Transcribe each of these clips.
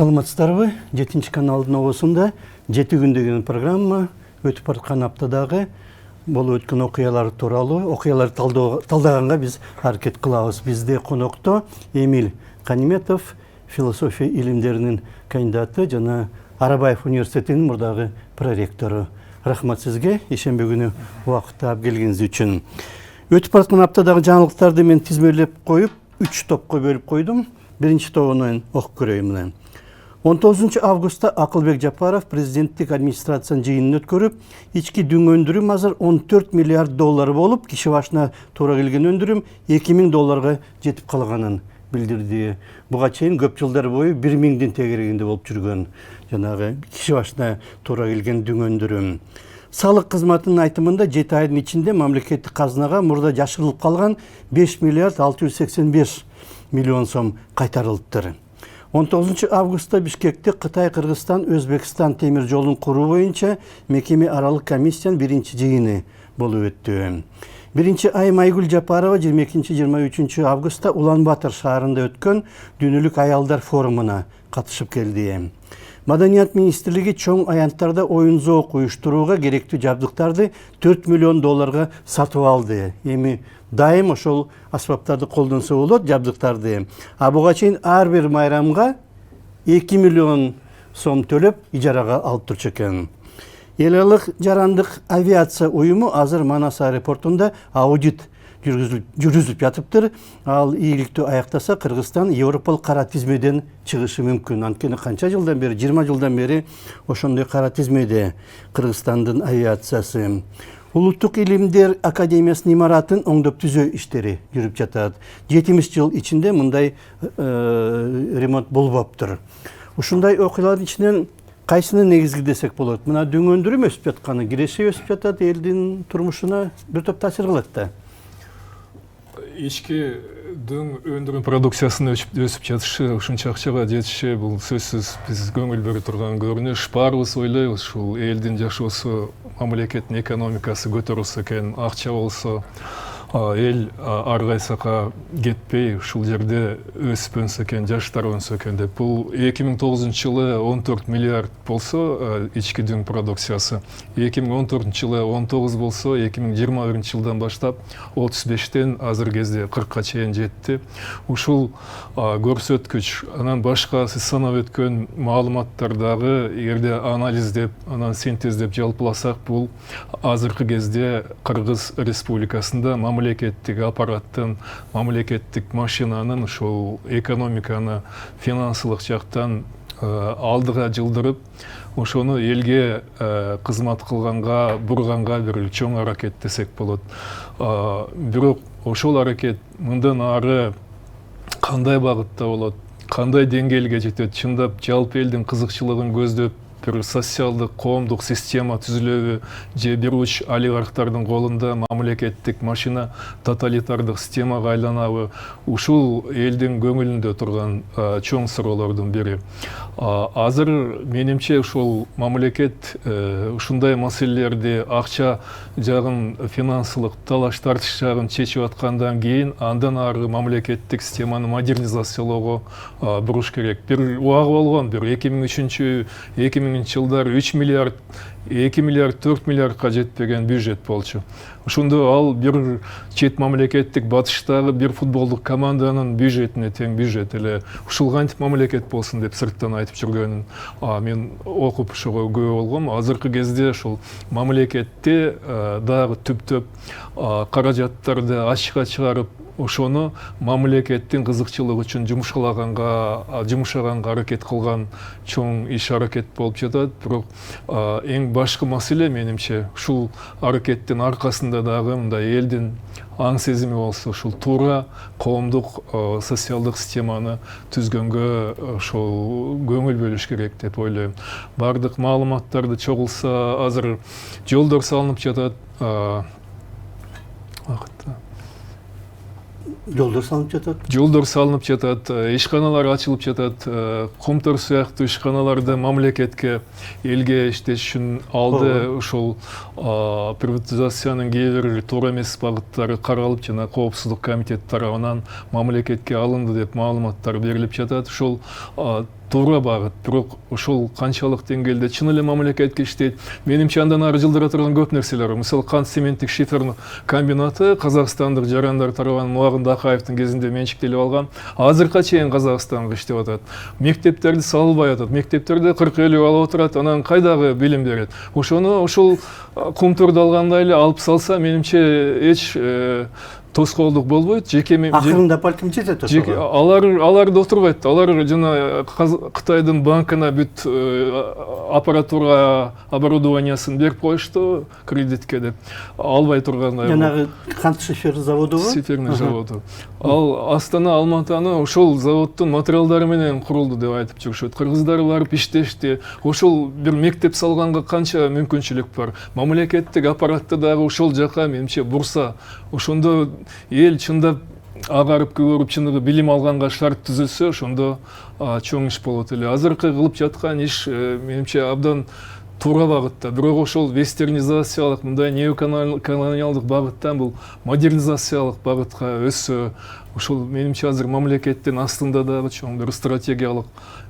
Саламатсыздарбы? 7 каналдын оосунда 7 күн деген программа өтүп бараткан аптадагы болуп өткөн окуялар тууралуу окуяларды талдаганга биз аракет кылабыз. Бизде конокто Эмиль Каниметов, философия илимдеринин кандидаты жана Арабаев университетинин мурдагы проректору. Рахмат сизге ишембе күнү убакыт таап келгениңиз үчүн. Өтүп бараткан аптадагы жаңылыктарды мен тизмелеп коюп, 3 топко бөлүп койдум. Биринчи тобун окуп көрөйүм мына. 19 августта Акылбек Жапаров президенттик администрациянын жыйынын өткөрүп, ички дүң өндүрүм азыр 14 миллиард доллар болуп, киши башына туура келген өндүрүм 2000 долларга жетип калганын билдирди. Буга чейин көп жылдар бою 1000дин тегерегинде болуп жүргөн жанагы киши башына туура келген дүң өндүрүм. Салык кызматынын айтымында 7 айдын ичинде мамлекеттик казынага мурда жашырылып калган 5 миллиард 685 миллион сом кайтарылыптыр. 19 августта Бишкекте Кытай, Кыргызстан, Өзбекстан темир жолун куруу боюнча мекеме аралык комиссиянын биринчи жыйыны болуп өттү. Биринчи Айгүл Жапарова 22-23 августта Улан-Батыр шаарында өткөн дүйнөлүк аялдар форумуна катышып келди. Маданият министрлиги чоң аянттарда оюн-зоок уюштурууга керектүү жабдыктарды 4 миллион долларга сатып алды. Эми дайым ошол аспаптарды колдонсо болот, жабдыктарды. А буга чейин ар бир майрамга 2 миллион сом төлөп ижарага алып турчу экен. Эл аралык жарандык авиация уюму азыр Манас аэропортунда аудит жүргүзүлүп жатыптыр. Ал ийгиликтүү аяктаса Кыргызстан Европалык кара тизмеден чыгышы мүмкүн. Анткени канча жылдан бери, 20 жылдан бери ошондой кара тизмеде Кыргызстандын авиациясы. Улуттук илимдер академиясынын имаратын оңдоп түзөө иштери жүрүп жатат. 70 жыл ичинде мындай ремонт болбоптур. Ушундай окуялардын ичинен кайсыны негизги десек болот? Мына дүң өндүрүм өсүп жатканы, киреше өсүп жатат, элдин турмушуна бир топ таасир кылат да. Ички дүң өндүрүм продукциясынын өсүп жатышы, ушунча акчага жетиши бул сөзсүз биз көңүл бере турган көрүнүш. Баарыбыз ойлойбуз, ушул элдин жашоосу, мамлекеттин экономикасы көтөрүлсө экен, акча болсо, эл ар кайсыга кетпей ушул жерде өсүп өнсө экен, жаштар өнсө экен деп. Бул 2009 жылы 14 миллиард болсо ички дүң продукциясы, 2014 жылы 19 болсо, 2021 жылдан баштап 35тен азыр кезде 40ка чейин жетти. Ушул көрсөткүч, анан башка сиз санап өткөн маалыматтардагы эгерде анализдеп, анан синтездеп жалпыласак, бул азыркы кезде Кыргыз Республикасында мамлекеттик аппараттын, мамлекеттик машинанын ушул экономиканы финансылык жактан алдыга жылдырып, ошону элге кызмат кылганга, бурганга бир чоң аракет десек болот. Бирок ошол аракет мындан ары кандай багытта болот, кандай деңгээлге жетет, чындап жалпы элдин кызыкчылыгын көздөп бир социалдык, коомдук система түзүлөбү, же бир уч олигархтардын колунда мамлекеттик машина тоталитардык системага айланабы, ушул элдин көңүлүндө турган чоң суроолордун бири. Азыр менимче ушул мамлекет ушундай маселелерди, акча жагын, финансылык талаш тартыш жагын чечип аткандан кийин, андан ары мамлекеттик системаны модернизациялоого буруш керек. Бир убагы болгон, бир 2003-2000 жылдар 3 миллиард, 2 миллиард, 4 миллиардка жетпеген бюджет болчу. Ошондо ал бир чет мамлекеттик батыштагы бир футболдук команданын бюджетине тең бюджет эле. Ушул кантип мамлекет болсун деп сырттан айтып жүргөнүн мен окуп ошого күбө болгом. Азыркы кезде ушул мамлекетте дагы түптөп каражаттарды ачыкка чыгарып, ошону мамлекеттин кызыкчылыгы үчүн жумшаганга аракет кылган чоң иш аракет болуп жатат. Бирок эң башкы маселе менимче ушул аракеттин аркасында дагы мындай элдин аң сезими болсо, ушул туура коомдук социалдык системаны түзгөнгө ошол көңүл бөлүш керек деп ойлойм. Бардык маалыматтарды чогулса, азыр жолдор салынып жатат. Жолдор салынып жатат, ишканалар ачылып жатат, Кумтор сыяктуу ишканаларды мамлекетке, элге иштеш үчүн алды. Ошол приватизациянын кээ бир туура эмес багыттары каралып, жана коопсуздук комитети тарабынан мамлекетке алынды деп маалыматтар берилип жатат. Ошол туура багыт. Бирок ошол канчалык деңгээлде чын эле мамлекетке иштейт? Менимче андан ары жылдыра турган көп нерселер бар. Мисалы кант цементтик шифер комбинаты казакстандык жарандар тарабынан Муагын Акаевдин кезинде менчиктелип алган. Азыркыга чейин Казакстанга иштеп атат. Мектептерди салбай атат. Мектептерде 40-50 алып отурат. Анан кайдагы билим берет? Ошону ошол кумтурду алгандай эле алып салса, менимче эч тоскоолдук болбойт. Акырында балким жетет ошого. Алар да отурбайт. Алар жана Кытайдын банкына бүт аппаратура оборудованиясын берип коюшту кредитке деп. Албай тургандай. Жанагы кант шифер заводубу? Шиферный заводу. Ал Астана, Алматаны ошол заводдун материалдары менен курулду деп айтып жүрүшөт. Кыргыздар барып иштешти. Ошол бир мектеп салганга канча мүмкүнчүлүк бар. Мамлекеттик аппаратты дагы ошол жака менимче бурса, ошондо эл чындап агарып көрүп чыныгы билим алганга шарт түзүлсө, ошондо чоң иш болот эле. Азыркы кылып жаткан иш менимче абдан туура багытта. Бирок ошол вестернизациялык, мындай неоколониалдык багыттан бул модернизациялык багытка өссө, ошол менимче азыр мамлекеттин астында дагы чоң бир стратегиялык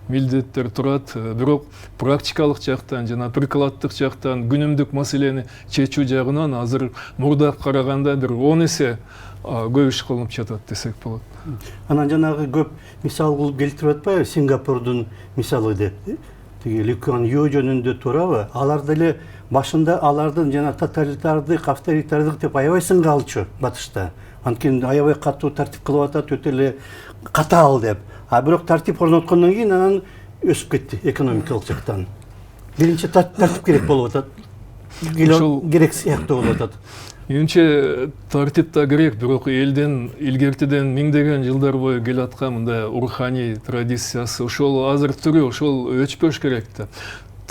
милдеттер турат. Бирок практикалык жактан жана прикладдык жактан күнүмдүк маселени чечүү жагынан азыр мурдага караганда бир 10 эсе көп иш кылынып жатат десек болот. Анан жанагы көп мисал кылып келтирип атпайбы, Сингапурдун мисалы деп. Тиги Ли Куан Ю жөнүндө туурабы? Алар деле башында алардын жана тоталитардык, авторитардык деп аябай сынга алчу батышта. Анткени аябай катуу тартип кылып атат, өтө эле катаал деп. А бирок тартип орноткондон кийин анан өсүп кетти экономикалык жактан. Биринчи тартип керек болуп атат. Керек сыяктуу болуп атат. Менимче тартип да керек, бирок элдин илгертиден миңдеген жылдар бою келе аткан мындай руханий традициясы ошол азыр түрү ошол өчпөш керек да.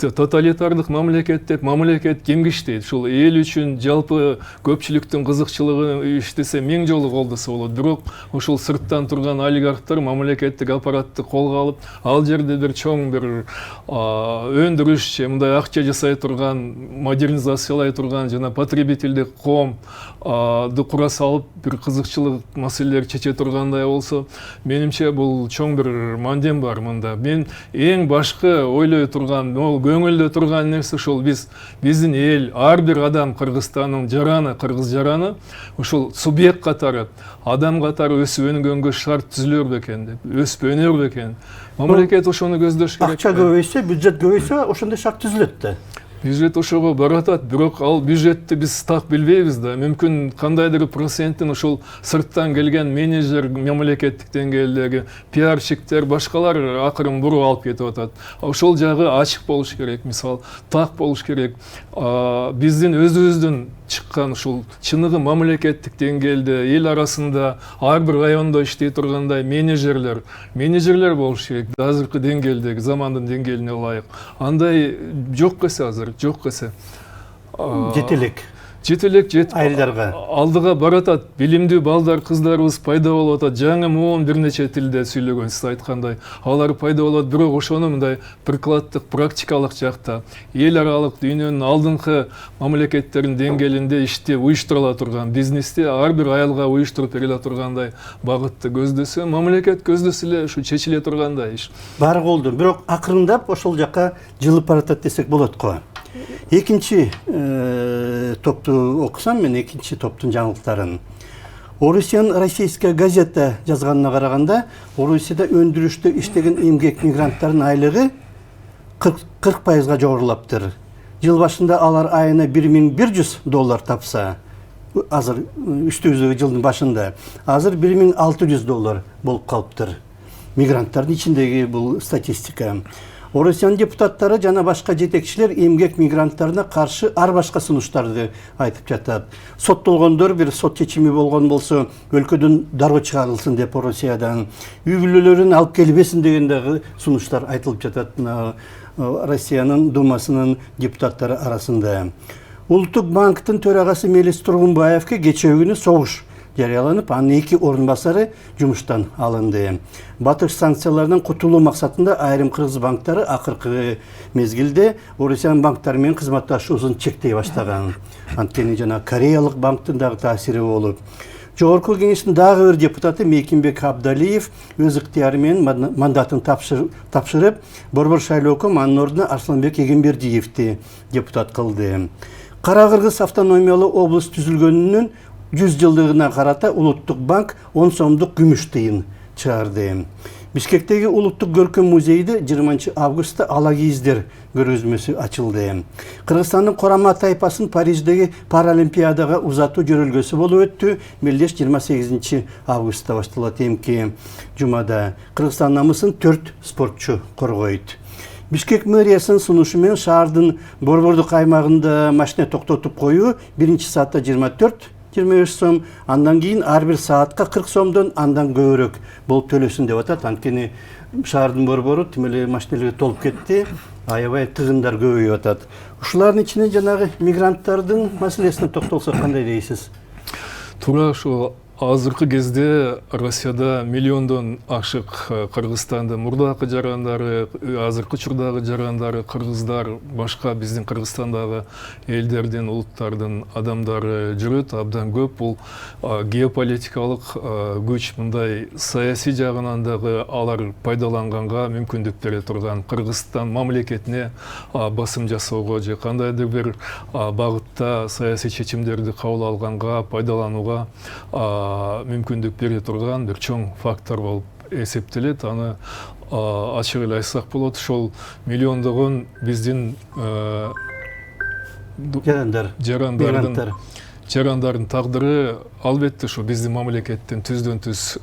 Тоталитардык мамлекет деп, мамлекет кимге иштейт? Ушул эл үчүн жалпы көпчүлүктүн кызыкчылыгын иштесе 1000 жолу колдосо болот. Бирок ошол сырттан турган олигархтар мамлекеттик аппаратты колго алып, ал жерде бир чоң бир өндүрүш, мындай акча жасай турган, модернизациялай турган жана потребителдик коомду кура салып, бир кызыкчылык маселелер чече тургандай болсо, менимче бул чоң бир мандем бар мында. Мен эң башкы ойлой турган, көңүлдө турган нерсе ошол биздин эл, ар бир адам Кыргызстандын жараны, кыргыз жараны ошол субъект катары, адам катары өсүпөнгөнгө шарт түзүлөр бекен деп, өсүп өнөр бекен. Мамлекет ошону көздөш керек. Акча көбөйсө, бюджет көбөйсө, ошондой шарт түзүлөт да. Бюджет ошого баратат, бирок ал бюджетти биз так билбейбиз да. Мүмкүн кандайдыр процентин ошол сырттан келген менеджер, мамлекеттик деңгээлдеги пиарщиктер, башкалар акырын буруп алып кетип атат. Ошол жагы ачык болуш керек, мисал, так болуш керек. Биздин өзүбүздүн чыккан ушул чыныгы мамлекеттик деңгээлде эл арасында ар бир райондо иштей тургандай менеджерлер болуш керек. Азыркы деңгээлдеги, замандын деңгээлине ылайык. Андай жок эсе азыр. Жок эсе. Жетелек айылдарга алдыга баратат. Билимдүү балдар, кыздарыбыз пайда болуп атат. Жаңы муун бир нече тилде сүйлөгөн, сиз айткандай. Алар пайда болот, бирок ошону мындай прикладдык, практикалык жакта эл аралык дүйнөнүн алдыңкы мамлекеттеринин деңгээлинде ишти уюштурула турган, бизнести ар бир айылга уюштуруп бериле тургандай багытты көздөсө, мамлекет көздөсө эле ушу чечиле тургандай иш. Баары болду, бирок акырындап ошол жака жылып баратат десек болот го. Экинчи топту окусам мен, экинчи топтун жаңылыктарын. Орусиян российская газета жазганына караганда, Орусияда өндүрүштө иштеген эмгек мигранттардын айлыгы 40% жогорулаптыр. Жыл башында алар айына $1100 тапса, азыр үстүбүздөгү жылдын башында, азыр $1600 болуп калыптыр. Мигранттардын ичиндеги бул статистика. Орусиян депутаттары жана башка жетекчилер эмгек мигранттарына каршы ар башка сунуштарды айтып жатат. Соттолгондор бир сот чечими болгон болсо, өлкөдөн дароо чыгарылсын деп Орусиядан, үй бүлөлөрүн алып келбесин деген дагы сунуштар айтылып жатат Россиянын Думасынын депутаттары арасында. Улуттук банктын төрагасы Мелис Тургунбаевке кечээ күнү согуш жарыяланып, анын 2 орун басары жумуштан алынды. Батыш санкциялардан кутулуу максатында айрым кыргыз банктары акыркы мезгилде Орусиян банктары менен кызматташуусун чектей баштаган. Анткени жана Кореялык банктын дагы таасири болуп, Жогорку кеңештин дагы бир депутаты Мекинбек Абдалиев өз ыктыяры менен мандатын тапшырып, борбор шайлооком анын ордуна Арсланбек Эгембердиевди депутат кылды. Кара Кыргыз автономиялуу облус түзүлгөнүнүн 100 жылдыгына карата Улуттук банк 10 сомдук күмүш тыйын чыгарды. Бишкектеги Улуттук көркөм музейде 20 августта ала кийиздер көргөзмөсү ачылды. Кыргызстандын Корама тайпасын Париждеги Паралимпиадага узатуу жөрөлгөсү болуп өттү. Мелдеш 28 августта башталат эмки жумада. Кыргызстан намысын 4 спортчу коргойт. Бишкек мэриясынын сунушу менен шаардын борбордук аймагында машина токтотуп коюу 1-саатта 24-25 сом, андан кийин ар бир саатка 40 сомдон андан көбүрөөк болуп төлөсүн деп атат. Анткени шаардын борбору тим эле машиналарга толуп кетти, аябай тыгындар көбөйүп атат. Ушулардын ичинде жанагы мигранттардын маселесине токтолсок кандай дейсиз? Туура ошо азыркы кезде Россияда миллиондон ашык Кыргызстанда мурдакы жарандары, азыркы учурдагы жарандары, кыргыздар, башка биздин Кыргызстандагы элдердин, улуттардын адамдары жүрөт, абдан көп. Бул геополитикалык күч, мындай саясий жагынан дагы алар пайдаланганга мүмкүндүк бере турган, Кыргызстан мамлекетине басым жасоого же кандайдыр бир багытта саясий чечимдерди кабыл алганга, пайдаланууга мүмкүндүк бере турган бир чоң фактор болуп эсептелет. Аны ачык эле айтсак болот. Ошол миллиондогон биздин жарандардын тагдыры албетте ушу биздин мамлекеттин түздөн-түз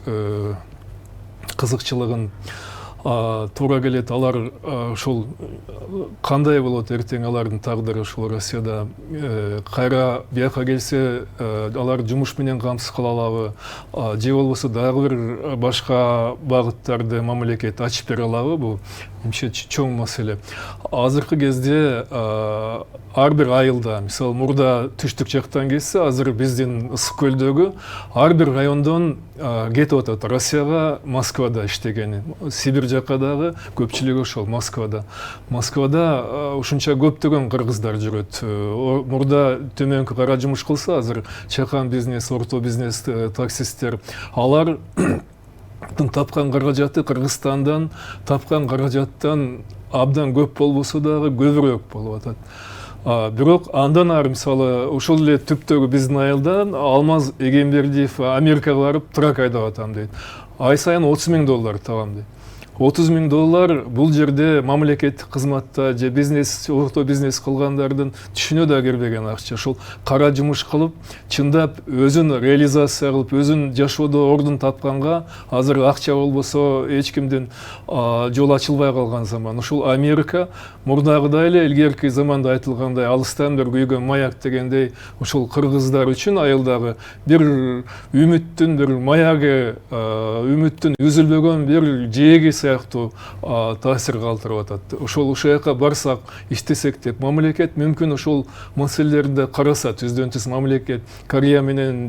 кызыкчылыгын туура келет. Алар ошол кандай болот эртең алардын тагдыры ушул Россияда кайра бияка келсе алар жумуш менен камсыз кыла алабы же болбосо дагы бир башка багыттарды мамлекет ачып бере алабы? Бул эмче чоң маселе. Азыркы кезде ар бир айылда, мисалы мурда түштүк жактан келсе, азыр биздин Ысык көлдөгү ар бир райондон кетип атат Россияга, Москвада иштегени. Сибирь жакка дагы көпчүлүгү ошол Москвада. Москвада ушунча көптөгөн кыргыздар жүрөт. Мурда төмөнкү кара жумуш кылса, азыр чакан бизнес, орто бизнес, таксисттер, алар тапкан каражаты Кыргызстандан тапкан каражаттан абдан көп болбосо дагы көбүрөөк болуп атат. Бирок андан ары мисалы ошол эле түптөгү биздин айылдан Алмаз Эгембердиев Америкага барып трак айдап атам дейт. Ай сайын $30,000 табам дейт. $30,000 бул жерде мамлекеттик кызматта же бизнес, орто бизнес кылгандардын түшүнө да кирбеген акча. Ошол кара жумуш кылып, чындап өзүн реализация кылып, өзүн жашоодо ордун тапканга азыр акча болбосо эч кимдин жол ачылбай калган заман. Ошол Америка мурдагыдай эле илгерки заманда айтылгандай алыстан бир күйгөн маяк дегендей, ошол кыргыздар үчүн айылдагы бир үмүттүн бир маягы, үмүттүн үзүлбөгөн бир жээги сыяктуу таасир калтырып атат. Ошол жака барсак, иштесек деп, мамлекет мүмкүн ошол маселелерди караса, түздөн-түз мамлекет Корея менен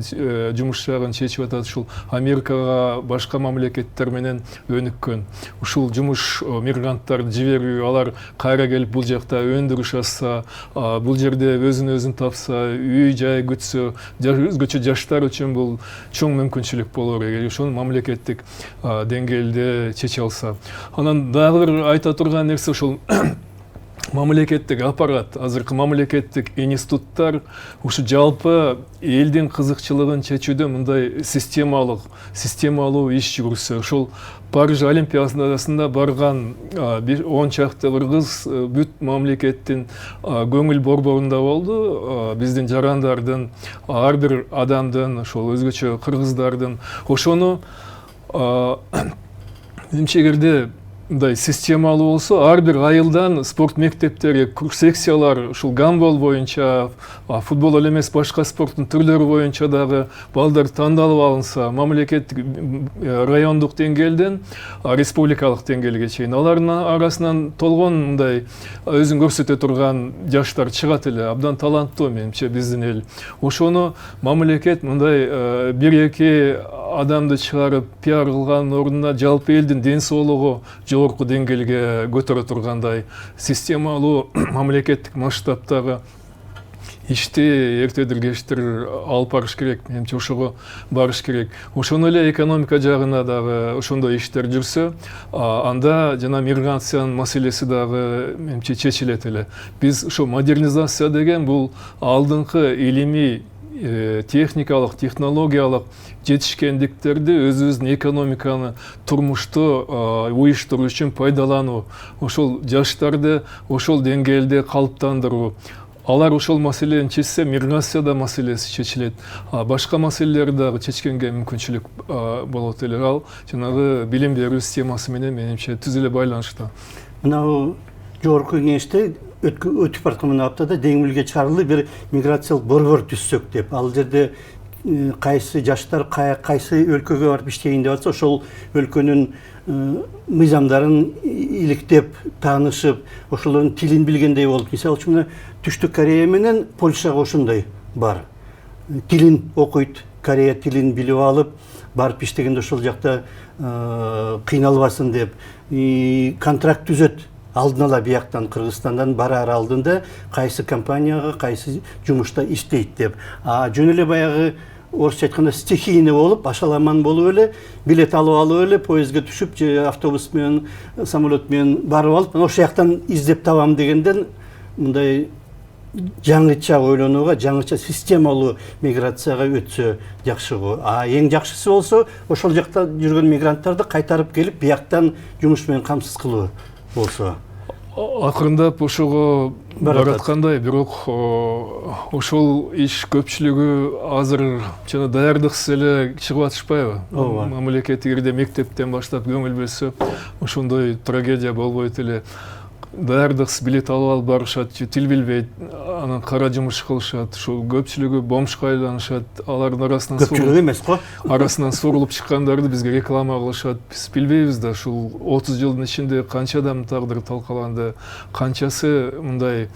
жумуш жагын чечип атат, ушул Америкага, башка мамлекеттер менен өнүккөн. Ушул жумуш мигранттарды жиберүү, алар кайра келип бул жакта өндүрүш ачса, бул жерде өзүн тапса, үй жай күтсө, өзгөчө жаштар үчүн бул чоң мүмкүнчүлүк болор эгер ошону мамлекеттик деңгээлде чече алса. Анан дагы бир айта турган нерсе ушул мамлекеттик аппарат, азыркы мамлекеттик институттар ушу жалпы элдин кызыкчылыгын чечүүдө мындай системалуу иш жүргүзсө, ошол Париж Олимпиадасында барган 10 чакты кыргыз бүт мамлекеттин көңүл борборунда болду. Биздин жарандардын, ар бир адамдын, ошол өзгөчө кыргыздардын, ошону эмчегерде мындай системалуу болсо, ар бир айылдан спорт мектептери, секциялар, ушул гандбол боюнча, футбол эле эмес башка спорттун түрлөрү боюнча дагы балдар тандалып алынса, мамлекеттик райондук деңгээлден республикалык деңгээлге чейин алардын арасынан толгон мындай өзүн көрсөтө турган жаштар чыгат эле, абдан таланттуу менимче биздин эл. Ошону мамлекет мындай бир-эки адамды чыгарып пиар кылган ордуна жалпы элдин ден соолугу жогорку деңгээлге көтөрө тургандай системалуу мамлекеттик масштабтагы ишти эртедир кечтир алып барыш керек, менимче ошого барыш керек. Ошону эле экономика жагына дагы ошондой иштер жүрсө, анда жана миграциянын маселеси дагы менимче чечилет эле. Биз ошо модернизация деген бул алдыңкы илимий, техникалык, технологиялык жетишкендиктерди өзүбүздүн экономиканы, турмушту уюштуруу үчүн пайдалануу, ошол жаштарды ошол деңгээлде калыптандыруу. Алар ошол маселени чечсе, миграцияда маселеси чечилет. Башка маселелерди дагы чечкенге мүмкүнчүлүк болот эле. Ал жанагы билим берүү системасы менен менимче түз эле байланышта. Мынау жогорку кеңеште өтүп бараткан мына аптада деңгээлге чыгарылды бир миграциялык борбор түзсөк деп. Ал жерде кайсы жаштар кайсы өлкөгө барып иштейин деп атса, ошол өлкөнүн мыйзамдарын иликтеп, таанышып, ошолордун тилин билгендей болуп, мисалы үчүн Түштүк Корея менен Польшага ошондой бар. Тилин окуйт, Корея тилин билип алып, барып иштегенде ошол жакта кыйналбасын деп, контракт түзөт. Алдын ала бияктан Кыргызстандан барар алдында кайсы компанияга, кайсы жумушта иштейт деп. Жөн эле баягы орусча айтканда стихийный болуп, ашаламан болуп эле, билет алып эле, поездге түшүп, же автобус менен, самолет менен барып алып, ошол жактан издеп табам дегенден мындай жаңыча ойлонууга, жаңыча системалуу миграцияга өтсө жакшы го. Эң жакшысы болсо, ошол жакта жүргөн мигранттарды кайтарып келип, бияктан жумуш менен камсыз кылуу болсо. Акырындап ошого бараткандай, бирок ошол иш көпчүлүгү азыр жана даярдыксыз эле чыгып атышпайбы? Мамлекет эгерде мектептен баштап көңүл бөлсө, ошондой трагедия болбойт эле. Даярдыксыз билет алып барышат, тил билбейт, анан кара жумуш кылышат. Ошол көпчүлүгү бомжко айланышат. Алардын арасынан көпчүлүгү эмес го. Арасынан сурулуп чыккандарды бизге реклама кылышат. Биз билбейбиз да, ушул 30 жылдын ичинде канча адам тагдыры талкаланды, канчасы мындай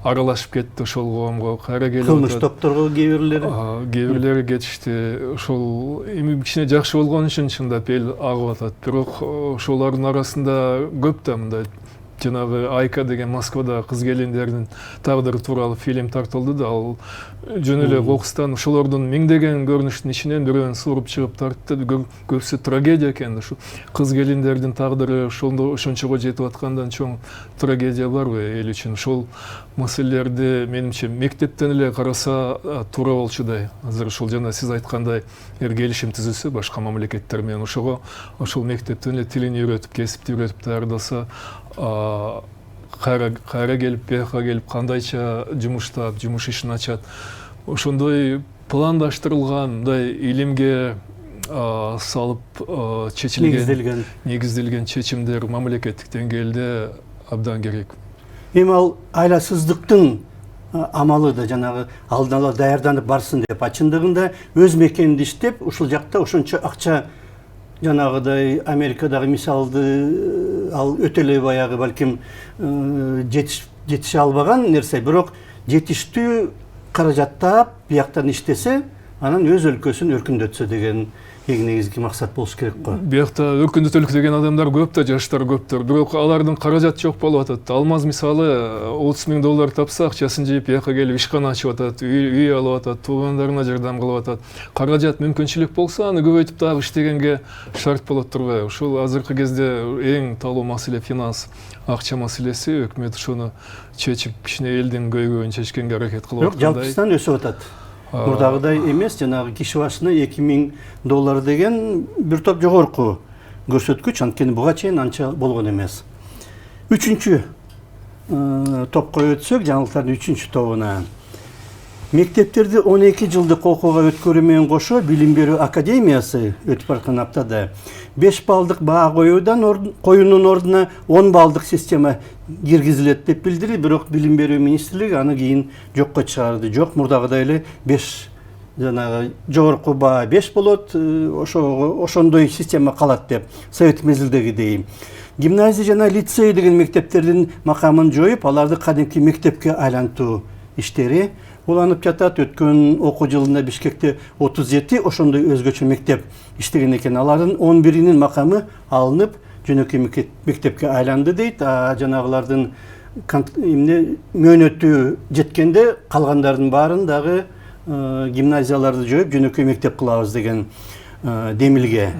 аралашып кетти ошол коомго, кайра келип атат. Кылмыш топторго кээ кетишти. Ошол эми кичине жакшы болгон үчүн чындап эл агып атат. Бирок ошолордун арасында көп да мындай жанагы Айка деген Москвада кыз келиндердин тагдыры тууралуу фильм тартылды да, ал жөн эле кокустан ошолордун миңдеген көрүнүштүн ичинен бирөөнү сууруп чыгып тартты. Көбүсү трагедия экен. Ушу кыз келиндердин тагдыры ошончого жетип аткандан чоң трагедия барбы эл үчүн? Ошол маселелерди менимче мектептен эле караса туура болчудай. Азыр ошол жана сиз айткандай келишим түзүлсө башка мамлекеттер менен ошол мектептен эле тилин үйрөтүп, кесипти үйрөтүп даярдаса, кайра келип, бияка келип, кандайча жумуштап, жумуш ишин ачат. Ошондой пландаштырылган, мындай илимге салып чечилген, негизделген чечимдер мамлекеттик деңгээлде абдан керек. Эми ал айласыздыктын амалы да жанагы алдын ала даярданып барсын деп, чындыгында өз мекенинде иштеп, ушул жакта ошончо акча, жанагыдай Америкадагы мисалды ал өтө эле баягы балким жетише албаган нерсе, бирок жетиштүү каражаттап бияктан иштесе, анан өз өлкөсүн өркүндөтсө деген эң негизги максат болуш керек го. Биякта өркүндөтөлүк деген адамдар көп да, жаштар көптөр. Бирок алардын каражаты жок болуп атат. Алмаз мисалы $30 000 тапса, акчасын жыйып бияка келип ишкана ачып атат, үй алып атат, туугандарына жардам кылып атат. Каражат мүмкүнчүлүк болсо, аны көбөйтүп дагы иштегенге шарт болот турбайбы? Ушул азыркы кезде эң талуу маселе финанс, акча маселеси. Өкмөт ошону чечип, кичине элдин көйгөйүн чечкенге аракет кылып аткандай. Жалпысынан өсүп атат. Мурдагыдай эмес, жанагы киши башына $2000 деген бир топ жогорку көрсөткүч, анткени буга чейин анча болгон эмес. Үчүнчү топко өтсөк, жаңылыктардын үчүнчү тобуна. Мектептерди 12 жылдык окууга өткөрүү менен кошо Билим берүү академиясы өтүп бараткан аптада 5 баллдык баа коюунун ордуна 10 баллдык система киргизилет деп билдирди, бирок Билим берүү министрлиги аны кийин жокко чыгарды. Жок, мурдагыдай эле 5 жанагы жогорку баа 5 болот, ошондой система калат деп, совет мезгилдегидей. Гимназия жана лицей деген мектептердин макамын жоюп, аларды кадимки мектепке айлантуу иштери уланып жатат. Өткөн окуу жылында Бишкекте 37 ошондой өзгөчө мектеп иштеген экен. Алардын 11-нин макамы алынып, жөнөкөй мектепке айланды дейт. Жанагылардын эмне мөөнөтү жеткенде калгандардын баарын дагы гимназияларды жоюп жөнөкөй мектеп кылабыз деген демилге.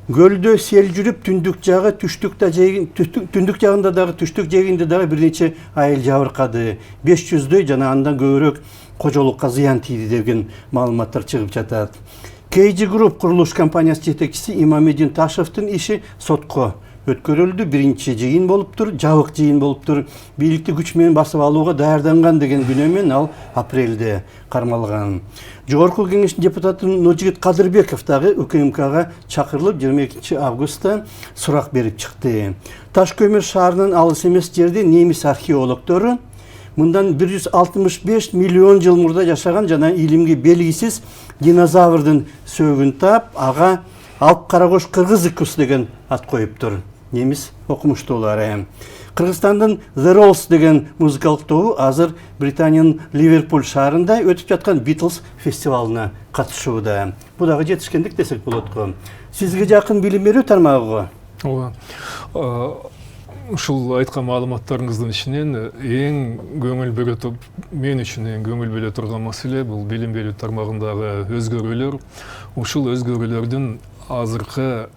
Гөлдө сел жүрүп түндүк жагында дагы түштүк жегинде дагы бир нече айыл жабыркады. 500дөй жана андан көбүрөөк кожолукка зыян тийди деген маалыматтар чыгып жатат. KG Group курулуш компаниясы жетекчиси Имамедин Ташевдин иши сотко өткөрүлдү. Биринчи жыйын болуптур, жабык жыйын болуптур. Бийликти күч менен басып алууга даярданган деген күнөө менен ал апрелде кармалган. Жогорку кеңештин депутаты Нуржигит Кадырбеков дагы УКМКга чакырылып 22 августта сурак берип чыкты. Ташкөмүр шаарынын алыс эмес жерде немис археологдору мындан 165 миллион жыл мурда жашаган жана илимге белгисиз динозаврдын сөөгүн таап, ага Алп Карагош кыргыз икус деген ат коюптур. Немис окумуштуулары. Кыргызстандын The Rolls деген музыкалык тобу азыр Британиянын Ливерпуль шаарында өтүп жаткан Beatles фестивалына катышууда. Бу дагы жетишкендик десек болот го. Сизге жакын билим берүү тармагы го. Ушул айткан маалыматтарыңыздын ичинен эң көңүл бөлө мен үчүн эң көңүл бөлө турган маселе бул билим берүү тармагындагы өзгөрүүлөр. Ушул өзгөрүүлөрдүн азыркы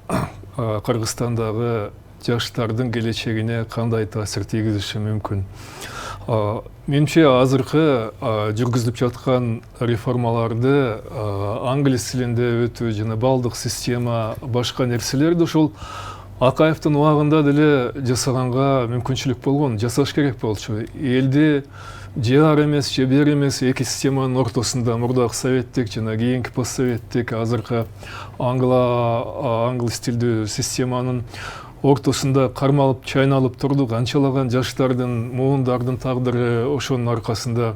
Кыргызстандагы жаштардын келечегине кандай таасир тийгизиши мүмкүн? Менимче азыркы жүргүзүлүп жаткан реформаларды англис тилинде өтүү жана балдык система башка нерселерди ушул Акаевдин убагында деле жасаганга мүмкүнчүлүк болгон, жасаш керек болчу. Элди же ар эмес, же бер эмес эки системанын ортосунда мурдагы советтик жана кийинки постсоветтик азыркы англис тилдүү системанын ортосунда кармалып чайналып турдук. Анчалаган жаштардын, муундардын тагдыры ошонун аркасында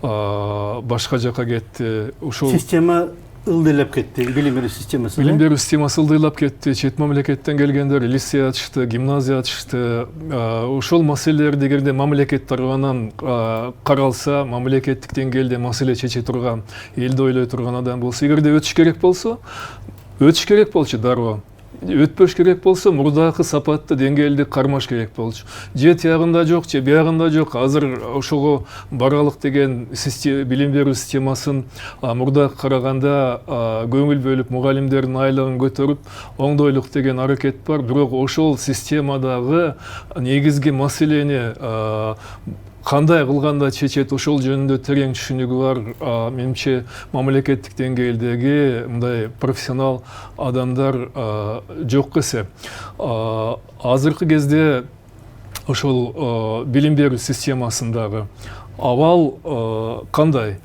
башка жака кетти. Ошол система ылдыйлап кетти, билим берүү системасы. Билим берүү системасы ылдыйлап кетти. Чет мамлекеттен келгендер лицей ачышты, гимназия ачышты. Ошол маселелерди эгерде мамлекет тарабынан каралса, мамлекеттик деңгээлде маселе чече турган, элди ойлой турган адам болсо, эгерде өтүш керек болчу дароо. Өтпөш керек болсо, мурдакы сапатты деңгээлди кармаш керек болчу. Же тиягында жок, же биягында жок. Азыр ошого баралык деген билим берүү системасын мурдакы караганда көңүл бөлүп, мугалимдердин айлыгын көтөрүп, оңдойлук деген аракет бар. Бирок ошол системадагы негизги маселени кандай кылганда чечет, ошол жөнүндө терең түшүнүгү бар. Менимче мамлекеттик деңгээлдеги мындай профессионал адамдар жок эсеп. Азыркы кезде ошол билим берүү системасындагы абал кандай?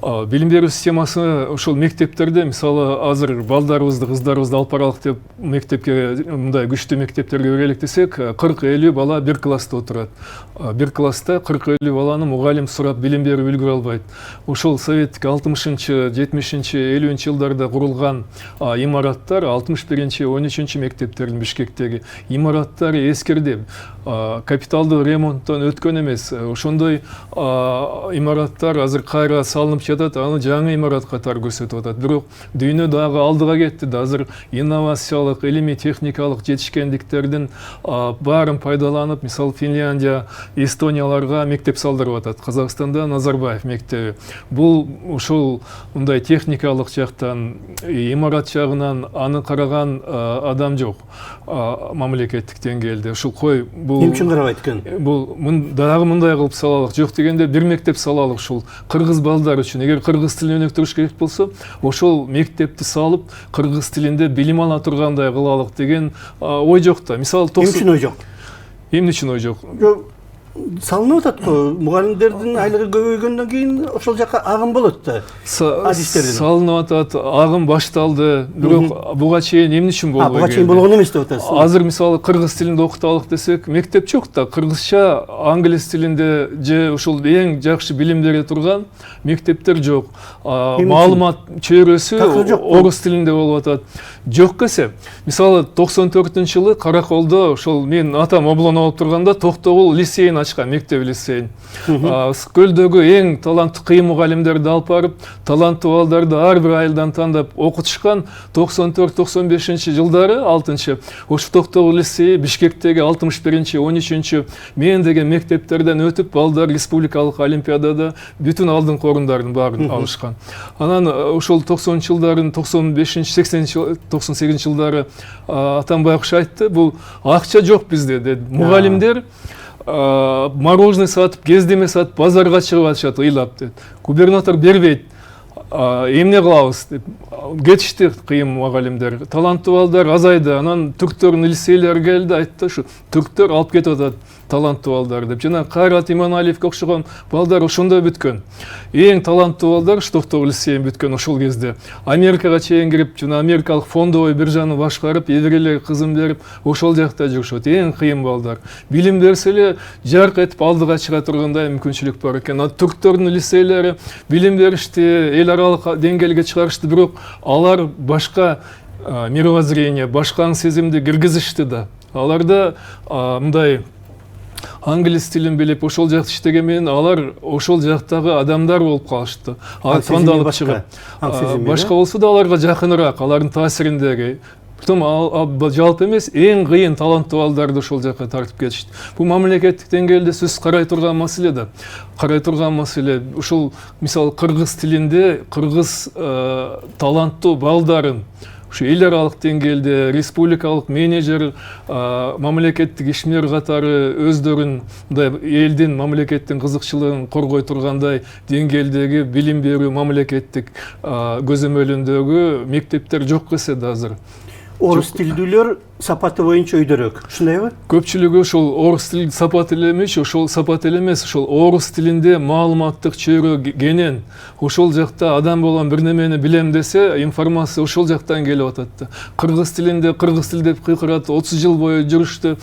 Билим берүү системасы ошол мектептерде, мисалы азыр балдарыбызды, кыздарыбызды алып баралык деп мектепке, мындай күчтүү мектептерге берелик десек, 40-50 бала бир класста отурат. Бир класста 40-50 баланы мугалим сурап билим берип үлгүрө албайт. Ошол советтик 60-70-50 жылдарда курулган имараттар, 61-13 мектептердин Бишкектеги имараттары эскирди. Капиталдык ремонттон өткөн эмес. Ошондой имараттар азыр кайра салынып жатат, аны жаңы имарат катары көрсөтүп атат. Бирок дүйнө дагы алдыга кетти. Азыр инновациялык, илимий техникалык жетишкендиктердин баарын пайдаланып, мисалы Финляндия, Эстонияларга мектеп салдырып атат. Казакстанда Назарбаев мектеби. Бул ушул мындай техникалык жактан, имарат жагынан аны караган адам жок мамлекеттик деңгээлде. Ушул кой бул эмне үчүн карабайт экен? Бул дагы мындай кылып салалык. Жок дегенде бир мектеп салалык ушул кыргыз балдар үчүн. Эгер кыргыз тилин өнүктүрүш керек болсо, ошол мектепти салып, кыргыз тилинде билим ала тургандай кылалык деген ой жок да. Мисалы Эмне үчүн ой жок? Эмне үчүн ой жок? Салынып атат го. Мугалимдердин айлыгы көбөйгөндөн кийин ошол жака агым болот да. Адистердин салынып атат, агым башталды. Бирок буга чейин эмне үчүн болбой келди? Буга чейин болгон эмес деп атасыз. Азыр мисалы кыргыз тилинде окуталык десек, мектеп жок да. Кыргызча, англис тилинде же ушул эң жакшы билим бере турган мектептер жок. Маалымат чөйрөсү орус тилинде болуп атат. Жок эсеп. Мисалы 94-жылы Караколдо ошол мен атам облон болуп турганда Токтогул лицейин ачкан мектеп лицейин. Көлдөгү эң таланттуу кыйын мугалимдерди алып барып, таланттуу балдарды ар бир айылдан тандап окутушкан 94-95 жылдары 6-чы ош Токтогул лицейи Бишкектеги 61-13 мен деген мектептерден өтүп балдар республикалык олимпиадада бүтүн алдыңкы орундардын баарын алышкан. Анан ошол 90-жылдарын 95-98 жылдары Атамбаев айтты, бул акча жок бизде деди. Мугалимдер мороженое сатып, кездеме сатып, базарга чыгып атышат ыйлап деди. Губернатор бербейт. Эмне кылабыз деп кетишти кыйын мугалимдер. Таланттуу балдар азайды. Анан түрктөрдүн лицейлери келди, айтты, ушу түрктөр алып кетип атат таланттуу балдар деп. Жана Кайрат Иманалиевге окшогон балдар ошондо бүткөн. Эң таланттуу балдар Токтогул лицейин бүткөн ошол кезде. Америкага чейин кирип, жана америкалык фондовый биржаны башкарып, эбирелер кызын берип, ошол жакта жүрүшөт. Эң кыйын балдар. Билим берсе эле жарк этип алдыга чыга тургандай мүмкүнчүлүк бар экен. Түрктөрдүн лицейлери билим беришти, эл аралык деңгээлге чыгарышты, бирок алар башка мировоззрение, башка сезимди киргизишти да. Аларда мындай англис тилин билип ошол жакта иштеген менен алар ошол жактагы адамдар болуп калышты. Тандалып чыгып. Башка болсо да аларга жакыныраак, алардын таасириндеги. Потом жалпы эмес, эң кыйын таланттуу балдарды ошол жакка тартып кетишти. Бул мамлекеттик деңгээлде сөз карай турган маселе да. Карай турган маселе ушул мисалы кыргыз тилинде кыргыз таланттуу балдарын ушу эл аралык деңгээлде республикалык менеджер, мамлекеттик ишмер катары өздөрүн мындай элдин, мамлекеттин кызыкчылыгын коргой тургандай деңгээлдеги билим берүү мамлекеттик көзөмөлүндөгү мектептер жок эсе да азыр. Орус тилдүүлөр сапаты боюнча өйдөрөк. Ушундайбы? Көпчүлүгү ошол орус тил сапаты эле эмес, ошол сапат эле эмес, ошол орус тилинде маалыматтык чөйрө кенен, ошол жакта адам болгон бир немени билем десе, информация ошол жактан келип атат да. Кыргыз тилинде кыргыз тил деп кыйкырат, 30 жыл бою жүрүштү.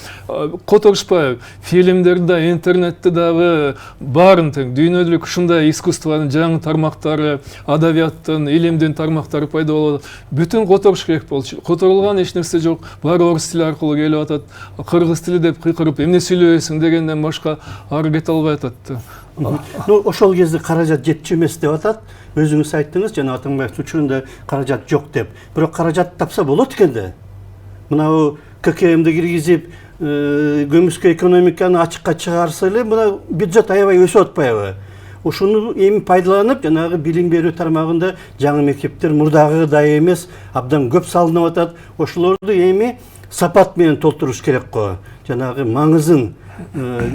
Которушпайбы? Фильмдерде, интернетте дагы баарын тең дүйнөлүк ушундай искусствонун жаңы тармактары, адабияттын, илимдин тармактары пайда болот. Бүтүн которуш керек болчу. Которулган эч нерсе жок. Баары орус тили аркылуу келип атат. Кыргыз тили деп кыйкырып, эмне сүйлөйсүң дегенден башка ары кете албай атат. Ошол кезде каражат жетчү эмес деп атат. Өзүңүз айттыңыз, жана Атамбаевдин учурунда каражат жок деп. Бирок каражат тапса болот экен да. Мына ККМди киргизип, көмүскө экономиканы ачыкка чыгарса эле, мына бюджет аябай өсүп атпайбы? Ошону эми пайдаланып, жанагы билим берүү тармагында жаңы мектептер мурдагыдай эмес, абдан көп салынып атат. Ошолорду эми сапат менен толтуруш керек го. Жанагы маңызын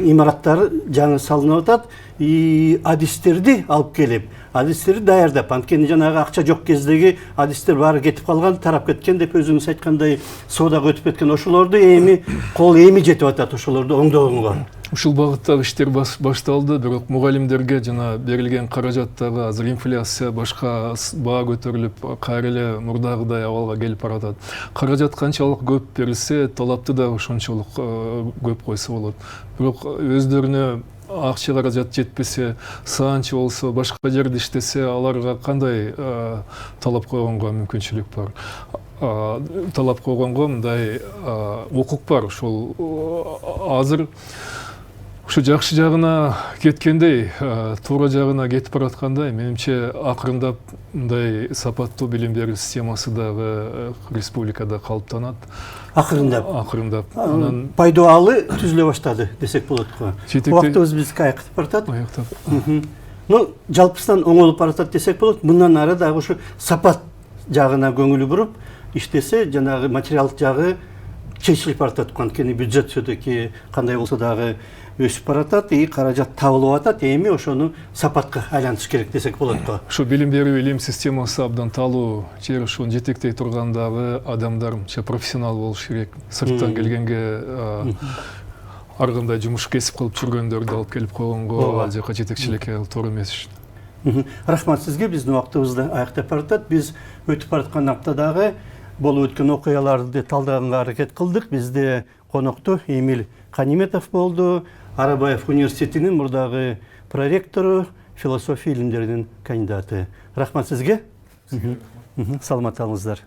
имараттары жаңы салынып атат. Адистерди алып келип, адистерди даярдап, анткени жанагы акча жок кездеги адистер баары кетип калган, тарап кеткен деп өзүңүз айткандай соодага өтүп кеткен. Ошолорду эми кол эми жетип атат, ошолорду оңдогонго. Ушул багыттагы иштер башталды, бирок мугалимдерге жана берилген каражаттагы азыр инфляция, башка баа көтөрүлүп, кайра эле мурдагыдай абалга келип баратат. Каражат канчалык көп берилсе, талапты да ошончолук көп койсо болот. Бирок өздөрүнө акча каражат жетпесе, саанчы болсо, башка жерде иштесе, аларга кандай талап койгонго мүмкүнчүлүк бар? Талап койгонго мындай укук бар. Ошол азыр ушу жакшы жагына кеткендей, туура жагына кетип бараткандай, менимче акырындап мындай сапаттуу билим берүү системасы дагы республикада калыптанат. Акырындап. Анан пайдалуу түзүлө баштады десек болот го. Убактыбыз бизге аякытып баратат. Жалпысынан оңолуп баратат десек болот. Мындан ары дагы ушу сапат жагына көңүл буруп иштесе, жанагы материалдык жагы чечилип баратат. Анткени бюджет все-таки кандай болсо дагы өсүп баратат, каражат табылып атат, эми ошону сапатка айлантыш керек десек болот го. Ушу билим берүү илим системасы абдан талуу, жер ошону жетектей тургандагы адамдар профессионал болуш керек. Сырттан келгенге ар кандай жумуш кесип кылып жүргөндөрдү алып келип койгонго, ал жака жетекчиликке туура эмес. Рахмат сизге, биздин убактыбызды аяктап баратат. Биз өтүп бараткан аптадагы болуп өткөн окуяларды талдаганга аракет кылдык. Бизде конокту Эмиль Каниметов болду, Арабаев университетинин мурдагы проректору, философия илимдеринин кандидаты. Рахмат сизге. Саламат болуңуздар.